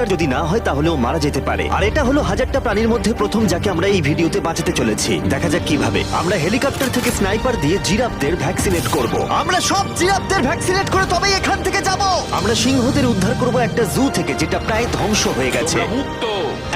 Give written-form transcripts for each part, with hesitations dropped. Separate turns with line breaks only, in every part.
পরিষ্কার যদি না হয় তাহলে ও মারা যেতে পারে। আর এটা হলো 1000টা প্রাণীর মধ্যে প্রথম যাকে আমরা এই ভিডিওতে বাঁচাতে চলেছি। দেখা যাক কিভাবে। আমরা হেলিকপ্টার থেকে স্নাইপার দিয়ে জিরাফদের ভ্যাকসিনেট করব। আমরা সব জিরাফদের ভ্যাকসিনেট করে তবেই এখান থেকে যাব। আমরা সিংহদের উদ্ধার করব একটা জু থেকে যেটা প্রায় ধ্বংস হয়ে গেছে।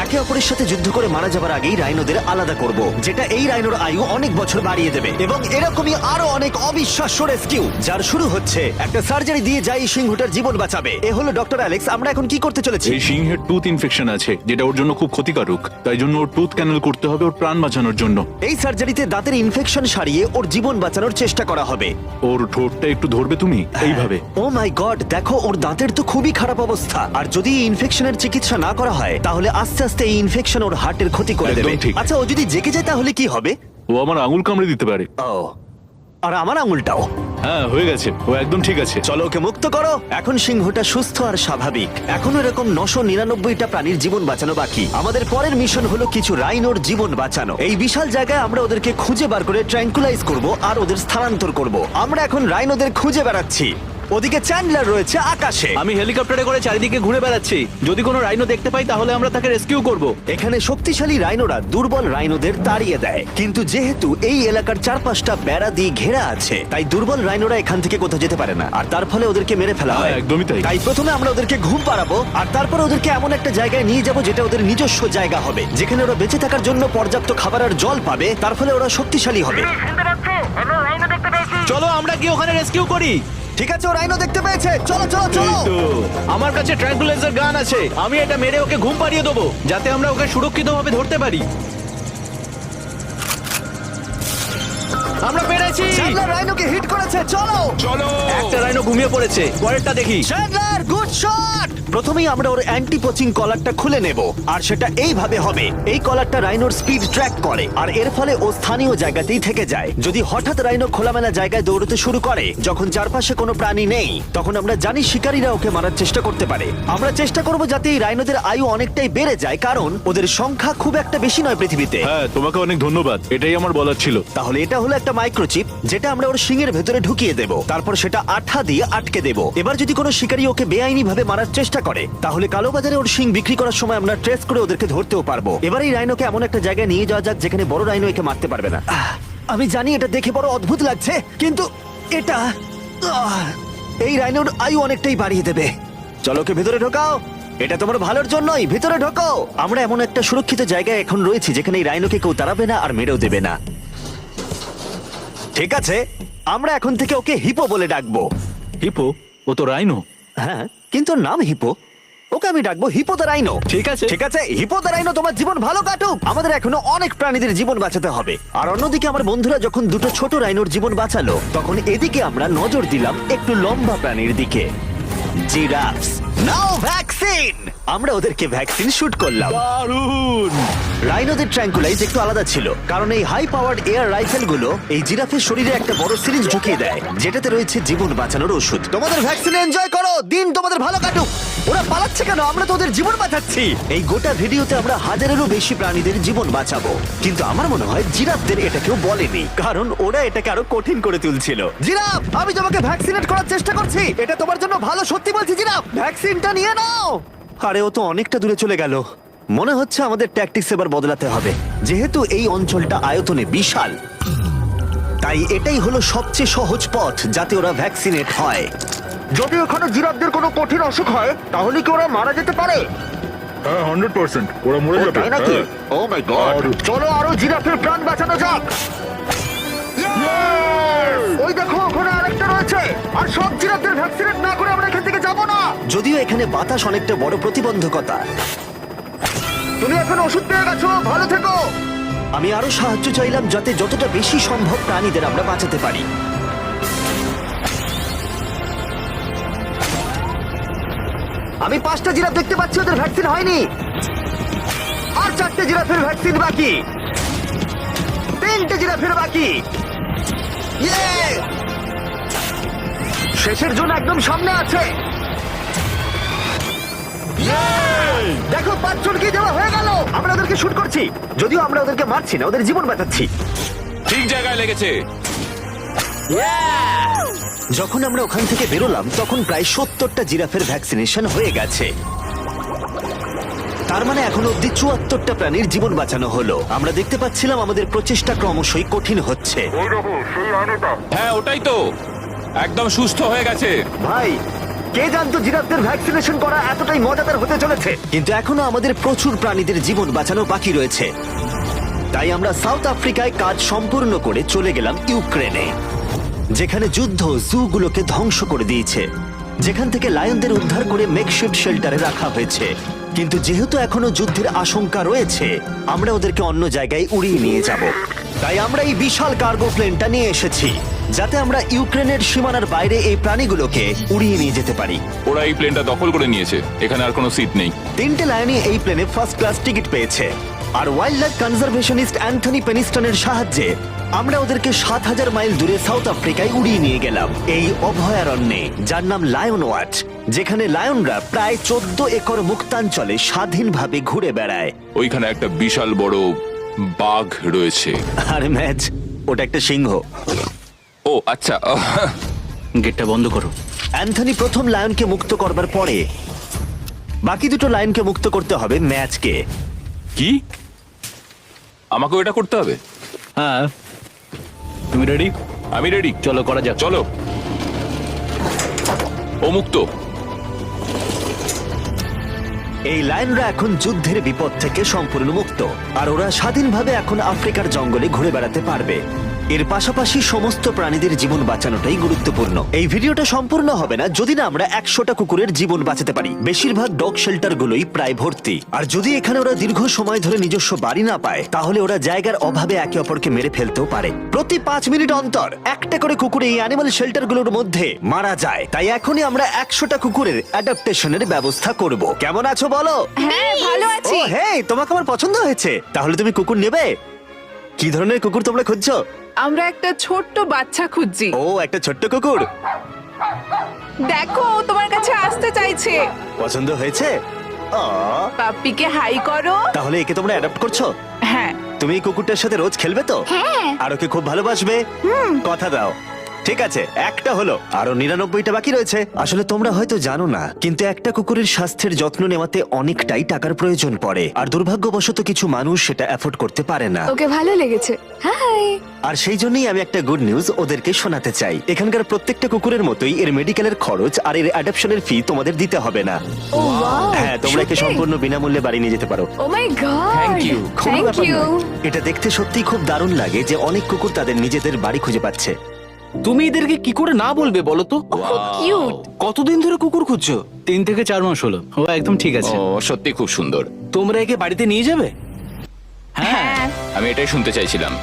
একে অপরের সাথে যুদ্ধ করে মারা যাবার আগেই রাইনোদের আলাদা করব, যেটা এই রাইনোর আয়ু অনেক বছর বাড়িয়ে দেবে। এবং এরকমই আরো অনেক অবিশ্বাস্য রেস্কিউ, যার শুরু হচ্ছে একটা সার্জারি দিয়ে যাই সিংহটার জীবন বাঁচাবে। এ হলো ডক্টর অ্যালেক্স। আমরা এখন কি করতে চলেছি?
এই সিংহের টুথ ইনফেকশন আছে যেটা ওর জন্য খুব ক্ষতিকারক, তাই জন্য ওর টুথ ক্যানেল করতে হবে ওর প্রাণ বাঁচানোর জন্য।
এই সার্জারিতে দাঁতের ইনফেকশন সারিয়ে ওর জীবন বাঁচানোর চেষ্টা করা হবে।
ওর ঠোঁটটা একটু ধরবে তুমি এইভাবে।
ও মাই গড, দেখো ওর দাঁতের তো খুবই খারাপ অবস্থা। আর যদি এই ইনফেকশনের চিকিৎসা না করা হয় তাহলে আস্তে আস্তে এই ইনফেকশন ওর হার্টের ক্ষতি করে
একদম
দেবে।
ঠিক।
আচ্ছা, ও যদি জেগে যায় তাহলে কি হবে?
ও আমার আঙুল কামড়ে দিতে পারে।
ও, আর আমার আঙুলটাও।
হ্যাঁ, হয়ে গেছে, ও একদম ঠিক আছে।
চলো ওকে মুক্ত করো। এখন সিংহটা সুস্থ আর স্বাভাবিক। এখনো এরকম 999টা প্রাণীর জীবন বাঁচানো বাকি। আমাদের পরের মিশন হলো কিছু রাইনোর জীবন বাঁচানো। এই বিশাল জায়গায় আমরা ওদেরকে খুঁজে বার করে ট্র্যাঙ্কুলাইজ করব আর ওদের স্থানান্তর করব। আমরা এখন রাইনোদের খুঁজে বেড়াচ্ছি। ওদিকে চ্যান্ডলার রয়েছে আকাশে।
আমি হেলিকপ্টারে করে চারিদিকে ঘুরে বেড়াচ্ছি। যদি কোনো রাইনো দেখতে পাই তাহলে আমরা তাকে রেস্কিউ করব।
এখানে শক্তিশালী রাইনোরা দুর্বল রাইনোদের তাড়িয়ে দেয়, কিন্তু যেহেতু এই এলাকার চারপাশটা বেড়া দিয়ে ঘেরা আছে তাই দুর্বল রাইনোরা এখান থেকে কোথাও যেতে পারে না, আর তার ফলে ওদেরকে মেরে ফেলা হয়।
হ্যাঁ, একদমই তাই।
তাই প্রথমে আমরা ওদেরকে ঘুম পাড়াবো আর তারপর ওদেরকে এমন একটা জায়গায় নিয়ে যাব যেটা ওদের নিজস্ব জায়গা হবে, যেখানে ওরা বেঁচে থাকার জন্য পর্যাপ্ত খাবার আর জল পাবে। তার ফলে ওরা শক্তিশালী হবে।
চলো আমরা গিয়ে ওখানে রেস্কিউ করি।
ঠিক আছে, ও রাইনো দেখতে পেয়েছে। চলো চলো চলো।
তো আমার কাছে ট্র্যাঙ্কুলাইজার গান আছে, আমি এটা মেরে ওকে ঘুম পাড়িয়ে দেবো যাতে আমরা ওকে সুরক্ষিতভাবে ধরতে পারি। আমরা পেরেছি।
চ্যান্ডলার রাইনোকে হিট করেছে। চলো
চলো।
একটা রাইনো ঘুমিয়ে পড়েছে, পরেরটা দেখি।
Chandler, good shot. প্রথমেই আমরা ওর অ্যান্টি পোচিং কলারটা খুলে নেব, আর সেটা এইভাবে হবে। এই কলারটা রাইনোর স্পিড ট্র্যাক করে, আর এর ফলে ও স্থানীয় জায়গাতেই থেকে যায়। যদি হঠাৎ রাইনো খোলামেলা জায়গায় দৌড়তে শুরু করে যখন চারপাশে কোনো প্রাণী নেই, তখন আমরা জানি শিকারীরা ওকে মারার চেষ্টা করতে পারে। আমরা চেষ্টা করব যাতে এই রাইনোদের আয়ু অনেকটাই বেড়ে যায়, কারণ ওদের সংখ্যা খুব একটা বেশি নয় পৃথিবীতে।
হ্যাঁ, তোমাকে অনেক ধন্যবাদ, এটাই আমার বলার ছিল।
তাহলে এটা হলো একটা মাইক্রোচিপ যেটা আমরা ওর শিংয়ের ভেতরে ঢুকিয়ে দেব, তারপর সেটা আঠা দিয়ে আটকে দেব। এবার যদি কোনো শিকারী ওকে বেআইনি ভাবে মারার চেষ্টা করে তাহলে কালোবাজারে ওর শিং বিক্রি করার সময় আমরা ট্রেস করে ওদেরকে ধরতেও পারবো। এবার এই রাইনোকে এমন একটা জায়গায় নিয়ে যাওয়া যাক যেখানে বড় রাইনো একে মারতে পারবে না। আমি জানি এটা দেখে বড় অদ্ভুত লাগছে, কিন্তু এটা এই রাইনোর আয়ু অনেকটাই বাড়িয়ে দেবে। চলো ওকে ভেতরে ঢোকাও, এটা তোমার ভালোর জন্যই। ভিতরে ঢোকো। আমরা এমন একটা সুরক্ষিত জায়গায় এখন রয়েছি যেখানে এই রাইনোকে কেউ তাড়াবে না আর মেরেও দেবে না। ঠিক আছে, আমরা এখন থেকে ওকে হিপো বলে ডাকবো।
হিপো? ও তো রাইনো।
হ্যাঁ, কিন্তু ওর নাম হিপো। ওকে আমি ডাকবো হিপো দ্য রাইনো।
ঠিক আছে।
ঠিক আছে, হিপো দ্য রাইনো, তোমার জীবন ভালো কাটুক। আমাদের এখনো অনেক প্রাণীদের জীবন বাঁচাতে হবে। আর অন্যদিকে আমার বন্ধুরা যখন দুটো ছোট রাইনোর জীবন বাঁচালো, তখন এদিকে আমরা নজর দিলাম একটু লম্বা প্রাণীর দিকে, জিরাফস। নাও ভ্যাকসিন। আমরা ওদেরকে ভ্যাকসিন শুট করলাম।
দারুণ।
রাইনোদের ট্র্যাঙ্কুলাইজ একটু আলাদা ছিল, কারণ এই হাই পাওয়ার্ড এয়ার রাইফেল গুলো এই জিরাফের শরীরে একটা বড় সিরিঞ্জ ঢুকিয়ে দেয়, যেটাতে রয়েছে জীবন বাঁচানোর ওষুধ। তোমাদের ভ্যাকসিন এনজয় করো, দিন তোমাদের ভালো কাটুক। ওরা পালাচ্ছে কেন? আমরা তো ওদের জীবন বাঁচাচ্ছি। এই গোটা ভিডিওতে আমরা 1000-এরও বেশি প্রাণীদের জীবন বাঁচাবো, কিন্তু আমার মনে হয় জিরাফদের এটা কেউ বলেনি, কারণ ওরা এটাকে আরো কঠিন করে তুলছিল। জিরাফ, আমি তোমাকে ভ্যাকসিনেট করার চেষ্টা করছি, এটা তোমার জন্য ভালো। সত্যি বলছি জিরাফ, ভ্যাকসিনটা নিয়ে নাও। আরে ও তো অনেকটা দূরে চলে গেল। মনে হচ্ছে আমাদের ট্যাকটিক্স এবার বদলাতে হবে। যেহেতু এই অঞ্চলটা আয়তনে বিশাল, তাই এটাই হলো সবচেয়ে সহজ পথ যাতে ওরা ভ্যাকসিনেট হয়। যদি ওখানে জিরাফদের কোনো কঠিন অসুখ হয় তাহলে কি ওরা মারা যেতে পারে?
হ্যাঁ, 100% ওরা মরে যাবে।
তাই নাকি? ও মাই গড, চলো আরো জিরাফের প্রাণ বাঁচানো যাক। ওই দেখো, ওখানে আরেকটা রয়েছে। আর সব জিরাফদের ভ্যাকসিনেট না করে আমরা এখান থেকে যাব না। যদিও এখানে বাতাস অনেকটা বড় প্রতিবন্ধকতা। তুমি এখন ওষুধ পেয়ে গেছো, ভালো থেকো। আমি আরো সাহায্য চাইলাম যাতে যতটা বেশি সম্ভব প্রাণীদের আমরা বাঁচাতে পারি। আমি 5টা জিরাফ দেখতে পাচ্ছি, ওদের ভ্যাকসিন হয়নি। আর 4টে জিরাফের ভ্যাকসিন বাকি। 3টে জিরাফের বাকি। ইয়ে! শেষের জন্য একদম সামনে আছে। দেখো, 5 জনকে দেওয়া হয়ে গেল। আমরা ওদেরকে শুট করছি, যদিও আমরা ওদেরকে মারছি না, ওদের জীবন বাঁচাচ্ছি।
ঠিক জায়গায় লেগেছে।
যখন আমরা ওখান থেকে বেরোলাম তখন প্রায় 70টা জিরাফের ভ্যাকসিনেশন হয়ে গেছে। তার মানে এখনো অব্দি 74টা প্রাণীর জীবন বাঁচানো হলো। আমরা দেখতে পাচ্ছিলাম আমাদের প্রচেষ্টা ক্রমশই কঠিন হচ্ছে।
হ্যাঁ ওটাই তো, একদম সুস্থ হয়ে গেছে।
ভাই, কে জানতো জিরাফদের ভ্যাকসিনেশন করা এতটাই মজাদার হতে চলেছে। কিন্তু এখনো আমাদের প্রচুর প্রাণীদের জীবন বাঁচানো বাকি রয়েছে। তাই আমরা সাউথ আফ্রিকায় কাজ সম্পূর্ণ করে চলে গেলাম ইউক্রেনে, যেখানে যুদ্ধ জুগুলোকে ধ্বংস করে দিয়েছে, যেখান থেকে লায়নদের উদ্ধার করে মেকশিফট শেল্টারে রাখা হয়েছে। কিন্তু যেহেতু এখনো যুদ্ধের আশঙ্কা রয়েছে, আমরা ওদেরকে অন্য জায়গায় উড়িয়ে নিয়ে যাব। তাই আমরা এই বিশাল কার্গো প্লেনটা নিয়ে এসেছি, যাতে আমরা ইউক্রেনের সীমানার বাইরে এই প্রাণীগুলোকে উড়িয়ে নিয়ে যেতে পারি।
ওরা এই প্লেনটা দখল করে নিয়েছে, এখানে আর কোনো সিট নেই।
3টে লায়নই এই প্লেনে ফার্স্ট ক্লাস টিকিট পেয়েছে। আর ওয়াইল্ড লাইফ কনজারভেশনিস্ট অ্যান্থনি পেনিস্টনের সাহায্যে আমরা ওদেরকে 7000 মাইল দূরে সাউথ আফ্রিকায় উড়িয়ে নিয়ে গেলাম, এই অভয়ারণ্যে, যার নাম লায়ন ওয়াচ, যেখানে লায়নরা প্রায় 14 একর মুক্তাঞ্চলে স্বাধীনভাবে ঘুরে বেড়ায়।
ওইখানে একটা বিশাল বড় বাঘ রয়েছে।
আর ম্যাচ, ওটা একটা সিংহ।
ও আচ্ছা।
গেটটা বন্ধ করো।
অ্যান্থনি প্রথম লায়নকে মুক্ত করবার পরে বাকি দুটো লায়নকে মুক্ত করতে হবে ম্যাচকে।
কি, আমাকেও এটা করতে হবে?
হ্যাঁ, তুমি রেডি?
আমি রেডি।
চলো করা যাক।
চলো। ও মুক্ত।
এই লায়নরা এখন যুদ্ধের বিপদ থেকে সম্পূর্ণ মুক্ত, আর ওরা স্বাধীনভাবে এখন আফ্রিকার জঙ্গলে ঘুরে বেড়াতে পারবে। এর পাশাপাশি সমস্ত প্রাণীদের জীবন বাঁচানোটাই গুরুত্বপূর্ণ। এই ভিডিওটা সম্পূর্ণ হবে না যদি না আমরা 100টা কুকুরের জীবন বাঁচাতে পারি। বেশিরভাগ ডগ শেল্টার গুলোই প্রায় ভর্তি, আর যদি এখানে ওরা দীর্ঘ সময় ধরে নিজস্ব বাড়ি না পায়, তাহলে ওরা জায়গার অভাবে একে অপরকে মেরে ফেলতেও পারে। প্রতি 5 মিনিট অন্তর একটা করে কুকুর এই অ্যানিমাল শেল্টার গুলোর মধ্যে মারা যায়। তাই এখনই আমরা 100টা কুকুরের অ্যাডাপ্টেশনের ব্যবস্থা করব। কেমন আছো বলো?
হ্যাঁ ভালো
ও
আছি।
হেই, তোমাকে আমার পছন্দ হয়েছে। তাহলে তুমি কুকুর নেবে? কি ধরনের কুকুর তোমরা খুঁজছো?
আমরা একটা ছোট্ট বাচ্চা খুঁজছি।
ও, একটা ছোট্ট কুকুর
দেখো ও তোমার কাছে আসতে চাইছে।
পছন্দ হয়েছে? আ,
পাপ্পিকে হাই করো।
তাহলে একে তোমরা অ্যাডাপ্ট করছো?
হ্যাঁ।
তুমি এই কুকুরটার সাথে রোজ খেলবে তো?
হ্যাঁ।
আর ওকে খুব ভালোবাসবে? কথা দাও। ঠিক আছে, একটা হলো, আরো 99টা বাকি রয়েছে। আসলে তোমরা হয়তো জানো না, কিন্তু একটা কুকুরের স্বাস্থ্যের যত্ন নেওয়াতে অনেকটাই টাকার প্রয়োজন পড়ে, আর দুর্ভাগ্যবশত কিছু মানুষ সেটা অ্যাফোর্ড করতে পারে না।
ওকে ভালো লেগেছে। হাই।
আর সেই জন্যই আমি একটা গুড নিউজ ওদেরকে শোনাতে চাই। এখানকার প্রত্যেকটা কুকুরের মতোই এর মেডিকেলের খরচ আর এর অ্যাডপশনের ফি তোমাদের দিতে হবে না।
ও ওয়াও।
হ্যাঁ, তোমরা একে সম্পূর্ণ বিনামূল্যে বাড়ি নিয়ে যেতে পারো।
ও মাই গড।
Thank you.
কোনো
থ্যাংক
ব্যাপার
ইউ।
নয়। এটা দেখতে সত্যিই খুব দারুণ লাগে যে অনেক কুকুর তাদের নিজেদের বাড়ি খুঁজে পাচ্ছে।
তুমি এদেরকে কি করে না বলবে বলো তো?
খুব কিউট।
কতদিন ধরে কুকুর খুঁজছো?
3 থেকে 4 মাস হলো। ও একদম ঠিক আছে।
ও সত্যি খুব সুন্দর।
তোমরা একে বাড়িতে নিয়ে যাবে?
হ্যাঁ।
আমি এটাই শুনতে চাইছিলাম।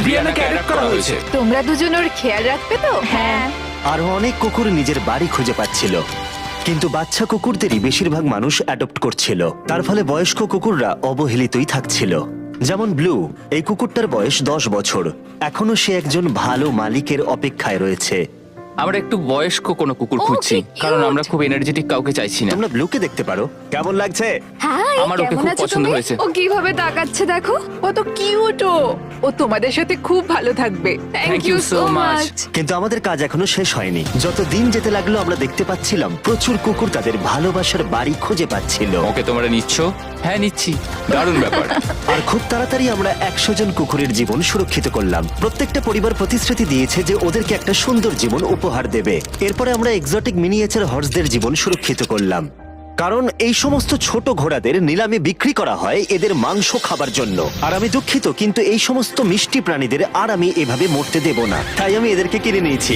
ব্রিয়ানাকে adopt করা হয়েছে।
তোমরা দুজন ওর খেয়াল রাখবে তো? হ্যাঁ।
আরো অনেক কুকুর নিজের বাড়ি খুঁজে পাচ্ছিল, কিন্তু বাচ্চা কুকুরদেরই বেশিরভাগ মানুষ অ্যাডপ্ট করছিল। তার ফলে বয়স্ক কুকুররা অবহেলিতই থাকছিল। যেমন ব্লু, এই কুকুরটার বয়স 10 বছর। এখনো সে একজন ভালো মালিকের অপেক্ষায় রয়েছে।
আমরা একটু বয়স্ক কোনো কুকুর
ও,
খুঁজছি,
কি cute!
কারণ আমরা খুব এনার্জেটিক কাউকে চাইছি না।
তোমরা ব্লুকে দেখতে পারো। কেমন লাগছে?
হাই।
আমার ওকে
কেমন
খুব
আছো
পছন্দ
তুমি?
হয়েছে।
ও কিভাবে তাকাচ্ছে দেখো। কত কিউট ও। ও তোমাদের সাথে খুব ভালো থাকবে। Thank you so much.
কিন্তু আমাদের কাজ এখনো শেষ হয়নি। যত দিন যেতে লাগলো আমরা দেখতে পাচ্ছিলাম প্রচুর কুকুর তাদের ভালোবাসার বাড়ি খুঁজে পাচ্ছিল।
ওকে তোমরা নিচ্ছ?
হ্যাঁ নিচ্ছি।
দারুণ ব্যাপার।
আর খুব তাড়াতাড়ি আমরা 100 জন কুকুরের জীবন সুরক্ষিত করলাম। প্রত্যেকটা পরিবার প্রতিশ্রুতি দিয়েছে যে ওদেরকে একটা সুন্দর জীবন উপহার দেবে। এরপরে আমরা এক্সোটিক মিনিয়েচার হর্সদের জীবন সুরক্ষিত করলাম, কারণ এই সমস্ত ছোট ঘোড়াদের নিলামে বিক্রি করা হয় এদের মাংস খাবার জন্য। আর আমি দুঃখিত, কিন্তু এই সমস্ত মিষ্টি প্রাণীদের আর আমি এভাবে মরতে দেব না, তাই আমি এদেরকে কিনে নিয়েছি।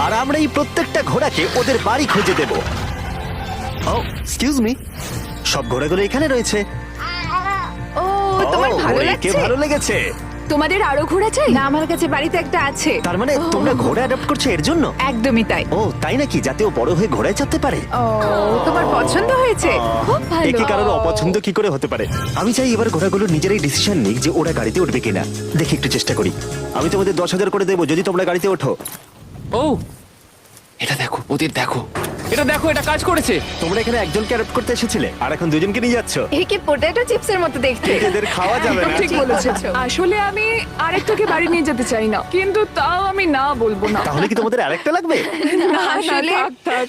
আর আমরা এই প্রত্যেকটা ঘোড়াকে ওদের বাড়ি খুঁজে দেব। ও এক্সকিউজ মি, সব ঘোড়াগুলো এখানে রয়েছে।
ও তোমার
ও,
ভালো
একে
লাগছে?
ভালো লেগেছে।
তোমাদের আরো ঘোড়া চাই? না, আমার কাছে বাড়িতে একটা আছে।
তার মানে
ও,
তোমরা ঘোড়া অ্যাডাপ্ট করছো এর জন্য?
একদমই তাই।
ও তাই নাকি? যাতে ও বড় হয়ে ঘোড়ায় চাপতে পারে।
ও তোমার পছন্দ হয়েছে? খুব ভালো।
একে কারোর অপছন্দ কি করে হতে পারে? আমি চাই এবার ঘোড়াগুলো নিজেরাই ডিসিশন নিক যে ওরা গাড়িতে উঠবে কিনা। দেখি, একটু চেষ্টা করি। আমি তোমাদের 10,000 করে দেবো যদি তোমরা গাড়িতে ওঠো।
ও এটা দেখো, ওদের দেখো। এটা দেখো, এটা কাজ করেছে।
তোমরা এখানে একজনকে অ্যাডপ্ট করতে এসেছিলে আর এখন দুজনকে নিয়ে যাচ্ছ।
একে পটেটো চিপসের মতো দেখতে।
এদের খাওয়া যাবে না।
ঠিক বলেছো।
আসলে আমি আরেকটাকে বাড়ি নিয়ে যেতে চাই না, কিন্তু তাও আমি না বলবো না।
তাহলে কি তোমাদের আরেকটা লাগবে?
আসলে
থাক থাক।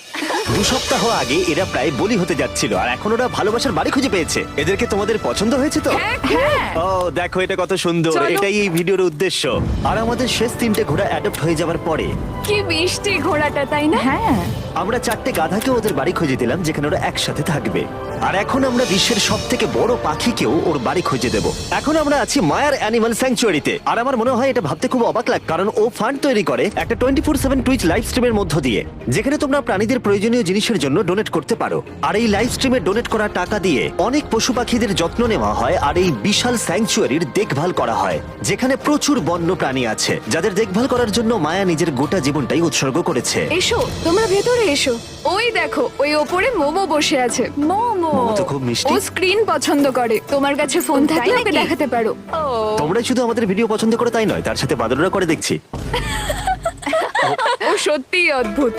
2 সপ্তাহ আগে এরা প্রায় বলি হতে যাচ্ছিল আর এখন ওরা ভালোবাসার বাড়ি খুঁজে পেয়েছে। এদেরকে তোমাদের পছন্দ হয়েছে তো?
হ্যাঁ
ও দেখো এটা কত সুন্দর।
চলো।
এটাই এই ভিডিওর উদ্দেশ্য। আর আমাদের শেষ 3টে ঘোড়া অ্যাডপ্ট হয়ে যাওয়ার পরে
কি মিষ্টি ঘোড়াটা, তাই না?
হ্যাঁ,
আমরা 4টে গাধাকে ওদের বাড়ি খুঁজে দিলাম যেখানে ওরা একসাথে থাকবে। আর এখন আমরা বিশ্বের সবথেকে বড় পাখিকেও ওর বাড়ি খুঁজে দেব। এখন আমরা আছি মায়ার অ্যানিমাল স্যাংচুয়ারিতে। আর আমার মনে হয় এটা ভাবতে খুব অবাক লাগে, কারণ ও ফান্ড তৈরি করে একটা 24/7 টুইচ লাইভ স্ট্রিমের মধ্য দিয়ে, যেখানে তোমরা প্রাণীদের প্রয়োজনীয় জিনিসের জন্য ডোনেট করতে পারো। আর এই লাইভ স্ট্রিমে ডোনেট করা টাকা দিয়ে অনেক পশু পাখিদের যত্ন নেওয়া হয় আর এই বিশাল স্যাংচুয়ারির দেখভাল করা হয়, যেখানে প্রচুর বন্য প্রাণী আছে যাদের দেখভাল করার জন্য মায়া নিজের গোটা জীবনটাই উৎসর্গ করেছে।
এসো, তোমরা ভেতরে এসো। ওই দেখো, ওই ওপরে মোমো বসে আছে। মোমো
মোমো তো খুব মিষ্টি।
ও স্ক্রিন পছন্দ করে। তোমার কাছে ফোন থাকলে ওকে দেখাতে পারো।
তোমরা শুধু আমাদের ভিডিও পছন্দ করে তাই নয়, তার সাথে বাদররা করে দেখছি।
ও সত্যিই অদ্ভুত।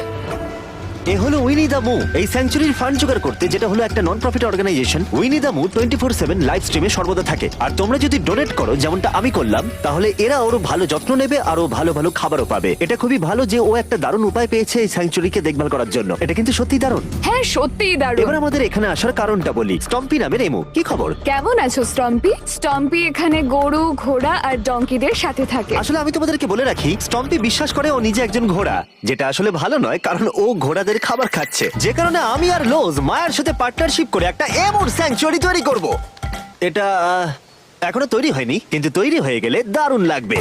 এ হলো উইনি দা মু, এই স্যাংচুরির ফান্ড জোগাড় করতে, যেটা হলো একটা নন প্রফিট অর্গানাইজেশন। উইনি দা মু 24/7 লাইভ স্ট্রিমে সর্বদা থাকে। আর তোমরা যদি ডোনেট করো, যেমনটা আমি করলাম, তাহলে এরা ওর ভালো যত্ন নেবে আর ও ভালো ভালো খাবারও পাবে। এটা খুবই ভালো যে ও একটা দারুণ উপায় পেয়েছে এই স্যাংচুরিকে দেখভাল করার জন্য। এটা কিন্তু সত্যি দারুণ।
হ্যাঁ, সত্যিই দারুণ।
এবার আমাদের এখানে আসার কারণটা বলি। স্টম্পি নামের এমু, কি খবর?
কেমন আছো স্টম্পি? স্টম্পি এখানে গরু, ঘোড়া আর ডঙ্কিদের সাথে থাকে।
আসলে আমি তোমাদেরকে বলে রাখি, স্টম্পি বিশ্বাস করে ও নিজে একজন ঘোড়া, যেটা আসলে ভালো নয়, কারণ ও ঘোড়াদের খাবার খাচ্ছে। যে কারণে আমি আর লোজ মায়ের সাথে পার্টনারশিপ করে একটা এমুর স্যাংচুয়ারি তৈরি করব। এটা এখনো তৈরি হয়নি, কিন্তু তৈরি হয়ে গেলে দারুণ লাগবে।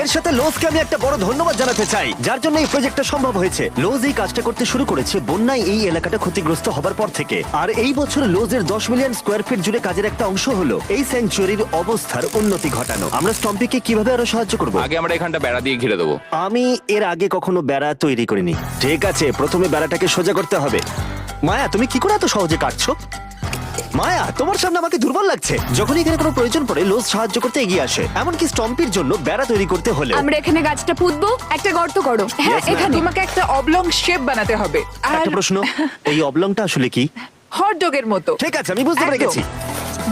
এর সাথে লোজকে আমি একটা বড় ধন্যবাদ জানাতে চাই, যার জন্য এই প্রজেক্টটা সম্ভব হয়েছে। লোজ এই কাজটা করতে শুরু করেছে বন্যায় এই এলাকাটা ক্ষতিগ্রস্ত হবার পর থেকে। আর এই বছর লোজের 10 মিলিয়ন স্কোয়ার ফিট জুড়ে কাজের একটা অংশ হলো এই স্যাংচুয়ারির অবস্থার উন্নতি ঘটানো। আমরা স্টম্পিকে কিভাবে আরো সাহায্য করব?
আগে আমরা এখানটা বেড়া দিয়ে ঘিরে দেবো।
আমি এর আগে কখনো বেড়া তৈরি করিনি। ঠিক আছে, প্রথমে বেড়াটাকে সোজা করতে হবে। মায়া, তুমি কি করে এত সহজে কাটছো? মায়া, তোমার সামনে আমাকে দুর্বল লাগছে। যখন এখানে কোনো প্রয়োজন পড়ে, লোজ সাহায্য করতে এগিয়ে আসে। এমনকি স্টম্পির জন্য বেড়া তৈরি করতে হলে।
আমরা এখানে গাছটা পুঁতবো, একটা গর্ত করো। হ্যাঁ,
Yes, ma'am.
এখানে।
তোমাকে একটা অবলং শেপ বানাতে হবে, আর
একটা প্রশ্ন, এই অবলংটা আসলে কি?
হট ডগের মতো।
ঠিক আছে, আমি বুঝতে পেরে
একদম।
গেছি।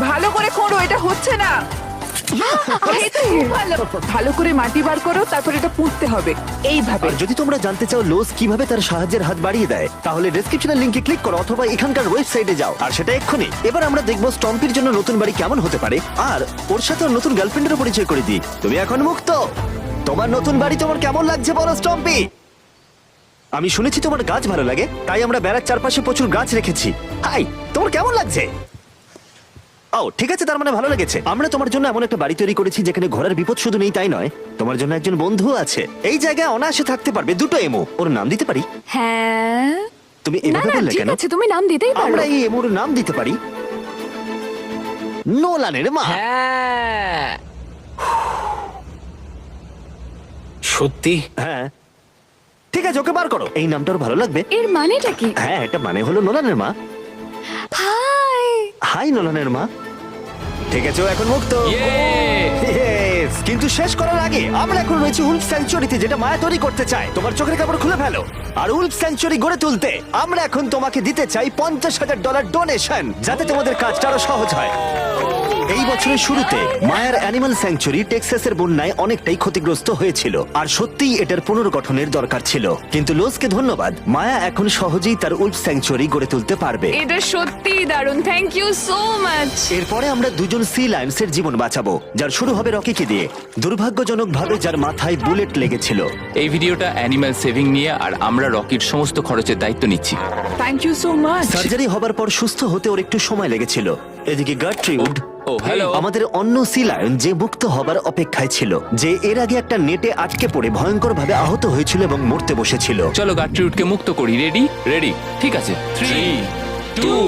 ভালো করে খোঁড়ো, এটা হচ্ছে না।
এই তো খুব ভালো।
ভালো করে মাটি বার করো, তারপর এটা পুঁততে হবে এইভাবে।
আর যদি তোমরা জানতে চাও লোজ কিভাবে তার সাহায্যের হাত বাড়িয়ে দেয়, তাহলে ডেসক্রিপশনের লিংকে ক্লিক করো অথবা এখানকার ওয়েবসাইটে যাও, আর সেটা এক্ষুনি। এবার আমরা দেখবো স্টম্পির জন্য নতুন বাড়ি কেমন হতে পারে, আর ওর সাথে ওর নতুন গার্লফ্রেন্ডেরও পরিচয় করে দিই। তুমি এখন মুক্ত। তোমার নতুন বাড়ি তোমার কেমন লাগছে বলো স্টম্পি? আমি শুনেছি তোমার গাছ ভালো লাগে, তাই আমরা বেড়ার চারপাশে প্রচুর গাছ রেখেছি। হাই, তোমার কেমন লাগছে? ও ঠিক আছে, তার মানে ভালো লেগেছে। আমরা তোমার জন্য এমন একটা বাড়ি তৈরি করেছি যেখানে ঘোড়ার বিপদ শুধু নেই তাই নয়, তোমার জন্য একজন বন্ধু আছে। এই জায়গায় অনায়াসে থাকতে পারবে 2টো এমো। ওর নাম দিতে পারি?
হ্যাঁ।
তুমি
না
এভাবে
না,
বললে
ঠিক
কেন?
আছে, তুমি নাম দিতেই পারো।
আমরা এই এমোর নাম দিতে পারি নোলানের মা।
হ্যাঁ, সত্যি
হ্যাঁ ঠিক আছে, ওকে বার করো। এই নামটা ওর ভালো লাগবে।
এর মানেটা কি?
হ্যাঁ, এটা মানে হলো নোলানের মা।
হাই।
হাই নোলানের মা। ঠিক আছে, ও এখন মুক্ত।
Yay!
Yes! কিন্তু শেষ করার আগে আমরা এখন রয়েছি উলফ স্যাংচুয়ারিতে, যেটা মায়া তৈরি করতে চায়। তোমার চোখের কাপড় খুলে ফেলো। আর উলফ স্যাংচুয়ারি গড়ে তুলতে আমরা এখন তোমাকে দিতে চাই $50,000 ডোনেশন, যাতে তোমাদের কাজটা আরো সহজ হয়। এই বছরের শুরুতে মায়ার অ্যানিমাল স্যাংচুয়ারি টেক্সাসের বন্যায় অনেকটাই ক্ষতিগ্রস্ত হয়েছিল, আর সত্যিই এটার পুনর্গঠনের দরকার ছিল। কিন্তু লোজকে ধন্যবাদ, মায়া এখন সহজেই তার উলফ স্যাংচুয়ারি গড়ে তুলতে পারবে।
এটা সত্যিই দারুণ। Thank you so much.
এরপরে আমরা দুজন সি লায়ন্সের জীবন বাঁচাবো, যার শুরু হবে রকিকে দিয়ে, দুর্ভাগ্যজনকভাবে যার মাথায় বুলেট লেগেছিল।
এই ভিডিওটা অ্যানিম্যাল সেভিং নিয়ে, আর আমরা রকির সমস্ত খরচের দায়িত্ব নিচ্ছি।
Thank you so much.
Surgery হবার পর সুস্থ হতে ওর একটু সময় লেগেছিল। এদিকে গার্ট্রিউড,
ও হ্যালো।
আমাদের অন্য সি লায়ন, যে মুক্ত হবার অপেক্ষায় ছিল, যে এর আগে একটা নেটে আটকে পড়ে ভয়ঙ্করভাবে আহত হয়েছিল এবং মরতে বসেছিল।
চলো গাট্রিউডকে মুক্ত করি। রেডি?
রেডি।
ঠিক আছে, 3, 2,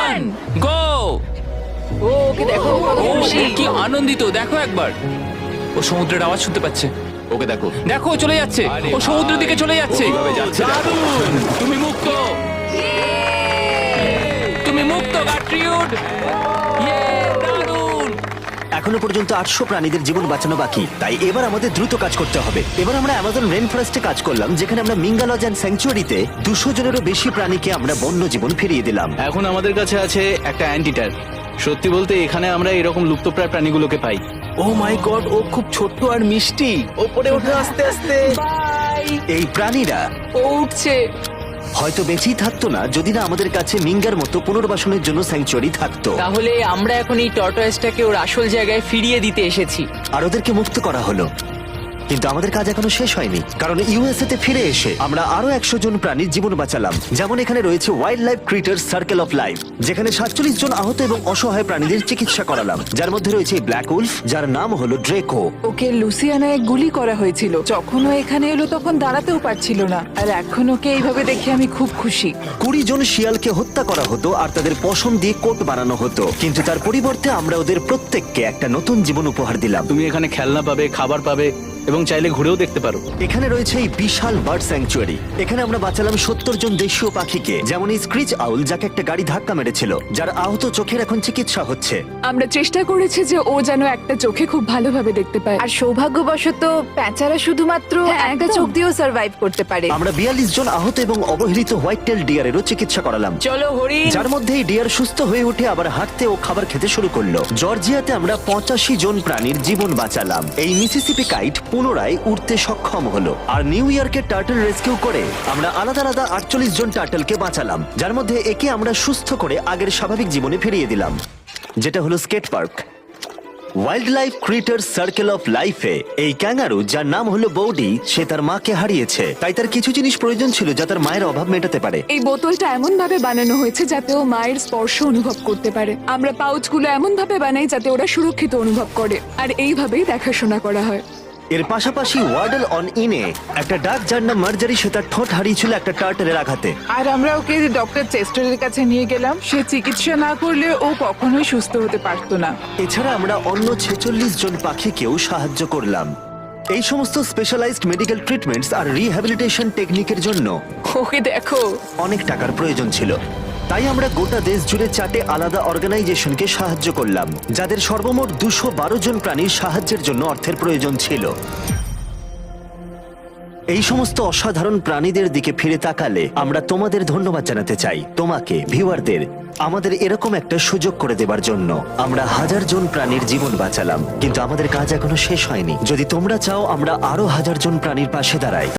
1, গো!
ও, ওকে দেখো, ও কত
ও
খুশি।
কি আনন্দিত, দেখো একবার। ও সমুদ্রের আওয়াজ শুনতে পাচ্ছে।
ওকে দেখো।
দেখো, চলে যাচ্ছে।
আরে
ও সমুদ্রের দিকে চলে যাচ্ছে।
কিভাবে যাচ্ছে দেখো।
দারুণ! তুমি মুক্ত। তুমি মুক্ত গাট্রিউড। ইয়ে, দারুণ!
এখনো পর্যন্ত 800 প্রাণীদের জীবন বাঁচানো বাকি, তাই এবার আমাদের দ্রুত কাজ করতে হবে। এবার আমরা অ্যামাজন রেন ফরেস্টে কাজ করলাম, যেখানে আমরা মিঙ্গালজ অ্যান্ড স্যাংচুয়ারিতে 200 জনেরও বেশি প্রাণীকে আমরা বন্য জীবন ফিরিয়ে দিলাম।
এখন আমাদের কাছে আছে একটা অ্যান্টিটার। সত্যি বলতে এখানে আমরা এরকম লুপ্তপ্রায় প্রাণীগুলোকে পাই। ও মাই গড, ও খুব ছোট্ট আর মিষ্টি। ওপরে ওঠে আস্তে আস্তে।
বাই।
এই প্রাণীরা
ও উঠছে।
হয়তো বেঁচেই থাকতো না যদি না আমাদের কাছে মিঙ্গার মতো পুনর্বাসনের জন্য স্যাংচুয়ারি থাকতো।
তাহলে আমরা এখন এই টর্টয়েসটাকে ওর আসল জায়গায় ফিরিয়ে দিতে এসেছি।
আর ওদেরকে মুক্ত করা হলো। কিন্তু আমাদের কাজ এখনো শেষ হয়নি, কারণ ইউএসএ তে ফিরে এসে আমরা আরো 100 জন প্রাণীর জীবন বাঁচালাম। যেমন এখানে রয়েছে wild life critter circle of life, যেখানে 47 জন আহত এবং অসহায় প্রাণীদের চিকিৎসা করালাম, যার মধ্যে রয়েছে ব্ল্যাক উলফ, যার নাম হলো ড্রেকো।
ওকে লুসিয়ানায় গুলি করা হয়েছিল। যখন ও এখানে এলো তখন দাঁড়াতেও পারছিল না, আর এখন ওকে এইভাবে দেখে আমি খুব খুশি।
20 জন শিয়ালকে হত্যা করা হতো আর তাদের পশম দিয়ে কোট বানানো হতো, কিন্তু তার পরিবর্তে আমরা ওদের প্রত্যেককে একটা নতুন জীবন উপহার দিলাম।
তুমি এখানে খেলনা পাবে, খাবার পাবে এবং চাইলে ঘুরেও দেখতে পারো।
এখানে রয়েছে এই বিশাল বার্ড স্যাংচুয়ারি। এখানে আমরা বাঁচালাম 70 জন দেশীয় পাখিকে, যেমন এই স্ক্রিচ আউল, যাকে একটা গাড়ি ধাক্কা মেরেছিল, যার আহত চোখের এখন চিকিৎসা হচ্ছে।
আমরা চেষ্টা করেছি যে ও যেন একটা চোখে খুব ভালোভাবে দেখতে পায়।
আর সৌভাগ্যবশত প্যাঁচারা শুধুমাত্র
হ্যাঁ,
একটা
একদম।
চোখ দিয়েও সার্ভাইভ করতে পারে।
আমরা 42 জন আহত এবং অবহেলিত হোয়াইট টেল ডিয়ারেরও চিকিৎসা করালাম,
চলো হরিণ।
যার মধ্যে এই ডিয়ার সুস্থ হয়ে উঠে আবার হাঁটতে ও খাবার খেতে শুরু করলো। জর্জিয়াতে আমরা 85 জন প্রাণীর জীবন বাঁচালাম। এই মিসিসিপি কাইট পুনরায় উঠতে সক্ষম হলো। আর নিউ ইয়র্কের টার্টল রেস্কিউ করে আমরা আলাদা আলাদা 48 জন টার্টলকে বাঁচালাম, যার মধ্যে একে আমরা সুস্থ করে আগের স্বাভাবিক জীবনে ফিরিয়ে দিলাম, যেটা হলো skate park. Wildlife critter circle of লাইফে এই ক্যাঙ্গারু, যার নাম হলো বৌডি, সে তার মাকে হারিয়েছে, তাই তার কিছু জিনিস প্রয়োজন ছিল যা তার মায়ের অভাব মেটাতে পারে।
এই বোতলটা এমন ভাবে বানানো হয়েছে যাতে ও মায়ের স্পর্শ অনুভব করতে পারে। আমরা পাউচগুলো এমন ভাবে বানাই যাতে ওরা সুরক্ষিত অনুভব করে, আর এইভাবেই দেখাশোনা করা হয়।
এর পাশাপাশি ওয়ার্ডল অন ইনে একটা ডাক, যার নাম মার্জারি, সে তার ঠোঁট হারিয়েছিল একটা টার্টলের আঘাতে।
আর আমরা ওকে ডক্টর চেস্টারের কাছে নিয়ে গেলাম। সে চিকিৎসা না করলে ও কখনোই সুস্থ হতে পারতো না।
এছাড়া আমরা অন্য 46 জন পাখিকেও সাহায্য করলাম। এই সমস্ত স্পেশালাইজড মেডিকেল ট্রিটমেন্টস আর রিহ্যাবিলিটেশন টেকনিকের জন্য
ওকে দেখো।
অনেক টাকার প্রয়োজন ছিল, তাই আমরা গোটা দেশ জুড়ে 4টে আলাদা অর্গানাইজেশনকে সাহায্য করলাম, যাদের সর্বমোট 212 জন প্রাণীর সাহায্যের জন্য অর্থের প্রয়োজন ছিল। এই সমস্ত অসাধারণ প্রাণীদের দিকে ফিরে তাকালে আমরা তোমাদের ধন্যবাদ জানাতে চাই, তোমাকে ভিউয়ারদের, আমাদের এরকম একটা সুযোগ করে দেবার জন্য। আমরা 1000 জন প্রাণীর জীবন বাঁচালাম, কিন্তু আমাদের কাজ এখনো শেষ হয়নি। যদি তোমরা চাও আমরা আরো 1000 জন প্রাণীর পাশে দাঁড়াই,